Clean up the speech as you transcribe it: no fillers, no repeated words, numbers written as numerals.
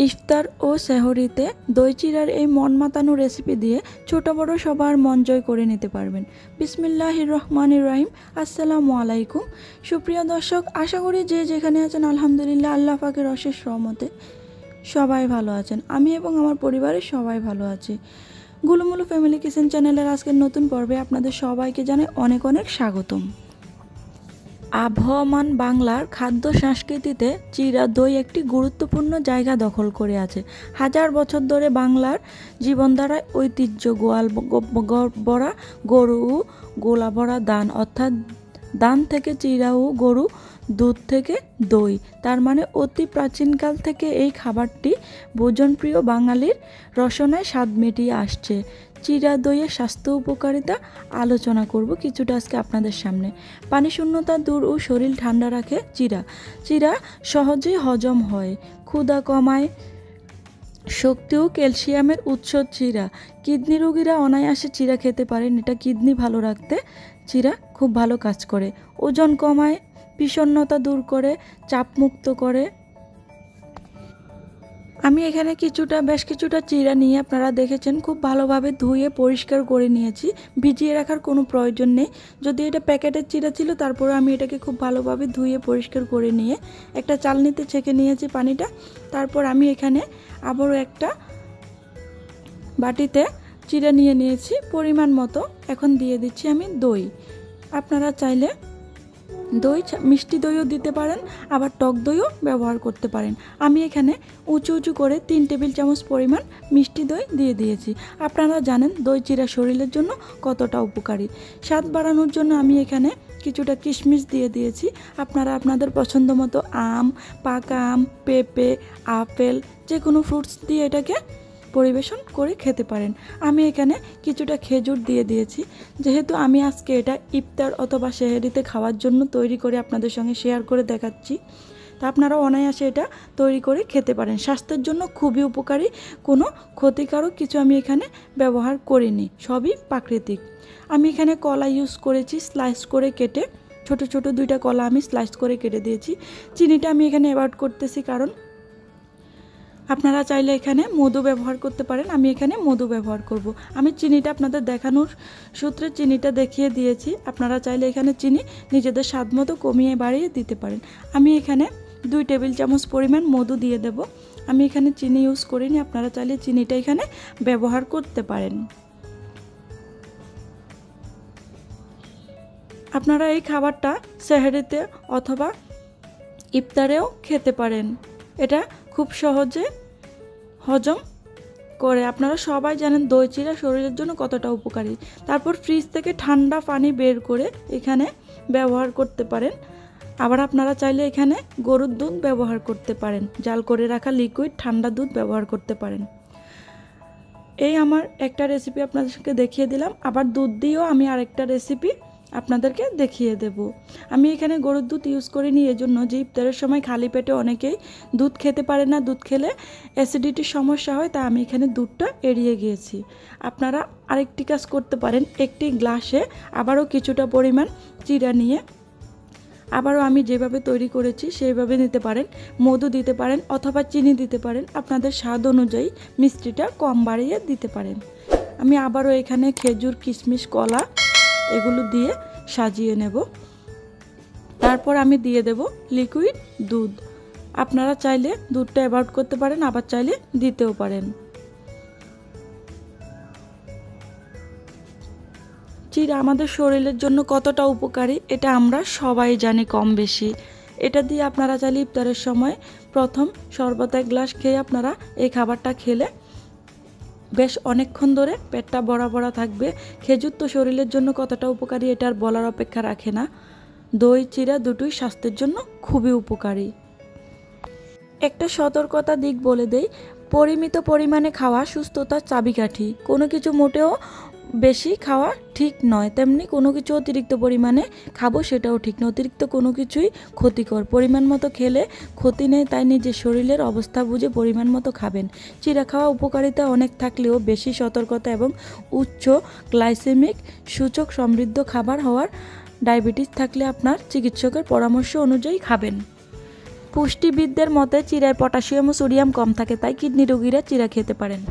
ইফতার ও সেহরিতে দই চিড়ার এই মন মাতানো রেসিপি দিয়ে ছোট বড় সবার মন জয় করে নিতে পারবেন। বিসমিল্লাহির রহমানির রহিম। আসসালামু আলাইকুম। সুপ্রিয় দর্শক, আশা করি যে যেখানে আছেন আলহামদুলিল্লাহ আল্লাহ পাকের অশেষ রহমতে সবাই ভালো আছেন। আমি এবং আমার পরিবারের সবাই ভালো আছি। গুলুমুলু ফ্যামিলি কিচেন চ্যানেলের আজকের নতুন পর্বে আপনাদের সবাইকে জানাই অনেক অনেক স্বাগতম। আবহমান বাংলার খাদ্য সংস্কৃতিতে চিড়া দই একটি গুরুত্বপূর্ণ জায়গা দখল করে আছে। হাজার বছর ধরে বাংলার জীবনধারায় ঐতিহ্য গোয়াল বড়া গরু ও গোলা বড়া দান, অর্থাৎ দান থেকে চিড়া ও গরু দুধ থেকে দই। তার মানে অতি প্রাচীনকাল থেকে এই খাবারটি ভোজনপ্রিয় বাঙালির রসনায় স্বাদ মিটিয়ে আসছে। চিড়া দইয়ের স্বাস্থ্য উপকারিতা আলোচনা করব কিছুটা আজকে আপনাদের সামনে। পানি শূন্যতা দূর ও শরীর ঠান্ডা রাখে চিড়া সহজেই হজম হয়, ক্ষুধা কমায়, শক্তি ও ক্যালসিয়ামের উৎস চিড়া। কিডনি রোগীরা অনায়াসে চিড়া খেতে পারেন। এটা কিডনি ভালো রাখতে চিড়া খুব ভালো কাজ করে। ওজন কমায়, বিষণ্ণতা দূর করে, চাপমুক্ত করে। আমি এখানে বেশ কিছুটা চিড়া নিয়ে আপনারা দেখেছেন খুব ভালোভাবে ধুয়ে পরিষ্কার করে নিয়েছি। ভিজিয়ে রাখার কোনো প্রয়োজন নেই। যদি এটা প্যাকেটের চিড়া ছিল তারপরে আমি এটাকে খুব ভালোভাবে ধুয়ে পরিষ্কার করে নিয়ে একটা চালনিতে ছেঁকে নিয়েছি পানিটা। তারপর আমি এখানে আবারও একটা বাটিতে চিড়া নিয়ে নিয়েছি পরিমাণ মতো। এখন দিয়ে দিচ্ছি আমি দই। আপনারা চাইলে দই মিষ্টি দইও দিতে পারেন, আবার টক দইও ব্যবহার করতে পারেন। আমি এখানে উঁচু উঁচু করে 3 টেবিল চামচ পরিমাণ মিষ্টি দই দিয়ে দিয়েছি। আপনারা জানেন দই চিড়া শরীরের জন্য কতটা উপকারী। স্বাদ বাড়ানোর জন্য আমি এখানে কিছুটা কিশমিশ দিয়ে দিয়েছি। আপনারা আপনাদের পছন্দ মতো আম, পাকা আম, পেঁপে, আপেল যে কোনো ফ্রুটস দিয়ে এটাকে পরিবেশন করে খেতে পারেন। আমি এখানে কিছুটা খেজুর দিয়ে দিয়েছি, যেহেতু আমি আজকে এটা ইফতার অথবা সেহরিতে খাওয়ার জন্য তৈরি করে আপনাদের সঙ্গে শেয়ার করে দেখাচ্ছি। তা আপনারা অনায়াসে এটা তৈরি করে খেতে পারেন। স্বাস্থ্যের জন্য খুবই উপকারী, কোনো ক্ষতিকারক কিছু আমি এখানে ব্যবহার করিনি, সবই প্রাকৃতিক। আমি এখানে কলা ইউজ করেছি স্লাইস করে কেটে, ছোট ছোট 2টা কলা আমি স্লাইস করে কেটে দিয়েছি। চিনিটা আমি এখানে অ্যাভয়েড করতেছি, কারণ আপনারা চাইলে এখানে মধু ব্যবহার করতে পারেন। আমি এখানে মধু ব্যবহার করব। আমি চিনিটা আপনাদের দেখানোর সূত্রে চিনিটা দেখিয়ে দিয়েছি। আপনারা চাইলে এখানে চিনি নিজেদের স্বাদ মতো কমিয়ে বাড়িয়ে দিতে পারেন। আমি এখানে 2 টেবিল চামচ পরিমাণ মধু দিয়ে দেব। আমি এখানে চিনি ইউজ করিনি, আপনারা চাইলে চিনিটা এখানে ব্যবহার করতে পারেন। আপনারা এই খাবারটা সেহরিতে অথবা ইফতারেও খেতে পারেন। এটা খুব সহজে হজম করে। আপনারা সবাই জানেন দই চিড়া শরীরের জন্য কতটা উপকারী। তারপর ফ্রিজ থেকে ঠান্ডা পানি বের করে এখানে ব্যবহার করতে পারেন। আবার আপনারা চাইলে এখানে গরুর দুধ ব্যবহার করতে পারেন, জাল করে রাখা লিকুইড ঠান্ডা দুধ ব্যবহার করতে পারেন। এই আমার একটা রেসিপি আপনাদেরকে দেখিয়ে দিলাম। আবার দুধ দিয়েও আমি আরেকটা রেসিপি আপনাদেরকে দেখিয়ে দেব। আমি এখানে গরুর দুধ ইউজ করিনি এজন্য যে ইফতারের সময় খালি পেটে অনেকেই দুধ খেতে পারে না, দুধ খেলে অ্যাসিডিটির সমস্যা হয়, তা আমি এখানে দুধটা এড়িয়ে গিয়েছি। আপনারা আরেকটি কাজ করতে পারেন, একটি গ্লাসে আবারও কিছুটা পরিমাণ চিড়া নিয়ে আবারও আমি যেভাবে তৈরি করেছি সেইভাবে নিতে পারেন। মধু দিতে পারেন অথবা চিনি দিতে পারেন, আপনাদের স্বাদ অনুযায়ী মিষ্টিটা কম বাড়িয়ে দিতে পারেন। আমি আবারও এখানে খেজুর, কিশমিশ, কলা এগুলো দিয়ে সাজিয়ে নেব। তারপর আমি দিয়ে দেব লিকুইড দুধ। আপনারা চাইলে দুধটা অ্যাভয়েড করতে পারেন, আবার চাইলে দিতেও পারেন। চিড়া আমাদের শরীরের জন্য কতটা উপকারী এটা আমরা সবাই জানি কম বেশি। এটা দিয়ে আপনারা চাইলে ইফতারের সময় প্রথম শরবত 1 গ্লাস খেয়ে আপনারা এই খাবারটা খেলে বেশ অনেকক্ষণ ধরে পেটটা ভরা ভরা থাকবে। খেজুর তো শরীরের জন্য কতটা উপকারী এটা আর বলার অপেক্ষা রাখে না। দই চিড়া দুটোই স্বাস্থ্যের জন্য খুবই উপকারী। একটা সতর্কতা দিক বলে দেই, পরিমিত পরিমাণে খাওয়া সুস্থতার চাবিকাঠি। কোনো কিছু মোটেও বেশি খাওয়া ঠিক নয়, তেমনি কোনো কিছু অতিরিক্ত পরিমাণে খাবো সেটাও ঠিক নয়। অতিরিক্ত কোনো কিছুই ক্ষতিকর। পরিমাণ মতো খেলে ক্ষতি নেই, তাই নিজের শরীরের অবস্থা বুঝে পরিমাণ মতো খাবেন। চিড়া খাওয়া উপকারিতা অনেক থাকলেও বেশি সতর্কতা এবং উচ্চ গ্লাইসেমিক সূচক সমৃদ্ধ খাবার হওয়ার ডায়াবেটিস থাকলে আপনার চিকিৎসকের পরামর্শ অনুযায়ী খাবেন। পুষ্টিবিদদের মতে চিড়ায় পটাশিয়াম ও সোডিয়াম কম থাকে, তাই কিডনি রোগীরা চিড়া খেতে পারেন।